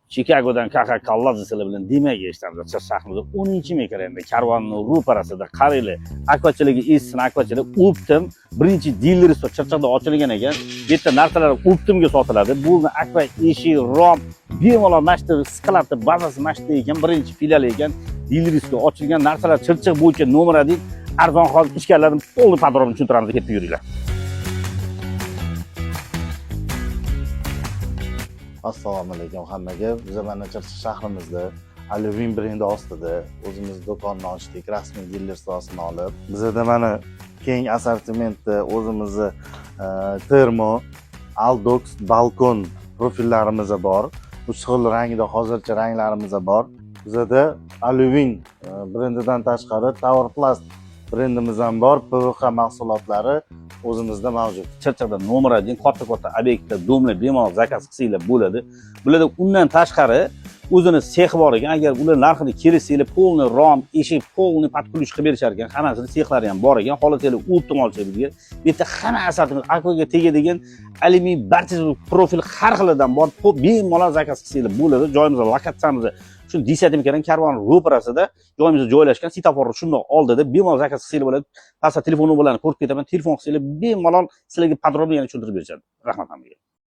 Chicagodan Coca-Cola sizlar bilan demak eshitamiz. Shahrimizda 10-metrda karvonning ro'parasida qarayli akvachilik esini akvachilik Optim birinchi diler Chirchiqda ochilgan ekan. Bu yerda narsalar Optimga sotiladi. Bu akva eshik, rom, bemalol mashta skalati bazasi mashta ekan, birinchi filial ekan. Dilerisga ochilgan narsalar Chirchiq bo'yicha nomeradi. Arzon hozir ishlarni to'liq podrobni tushuntiramiz, ketib yuringlar. Assalomu alaykum hammaga. Biz mana Chirchiq shahrimizda Aluvin brendi ostida o'zimiz do'konni ochdik, rasmiy diler stosini olib. Bizda mana keng assortimentda o'zimizni termo, Aldox, balkon profillarimiz bor. 3 xil rangda hozircha ranglarimiz bor. Bizda Aluvin brendidan tashqari Tower Plast brendimiz ham bor. PVH mahsulotlari o'zimizda mavjud. Chirchiqda nomeradi katta obyektda domla bemalol zakaz qilsanglar bo'ladi. Bularda undan tashqari o'zini sex bor ekan. Agar ular narxini kelishsanglar, polni rom, eshik, polni podключ qilib berishar ekan. Hammasini sexlari ham bor ekan. Xohlasangiz Optim olsangiz bizga. Bu yerda hamma asartimiz akvaga tegadigan alyumin barcha profil har xilidan bor. Bemalol zakaz qilsanglar bo'ladi. Joyimiz, lokatsiyamiz shu 10 metrdan karvon ro'parasida joyimizda joylashgan. Svetofor shundoq oldida bemalol zakaz qilsanglar bo'ladi. Pastda telefon nomerlarini ko'rib ketaman. Telefon qilsanglar bemalol sizlarga podrobni yana tushuntirib berishadi. Rahmat hammaga.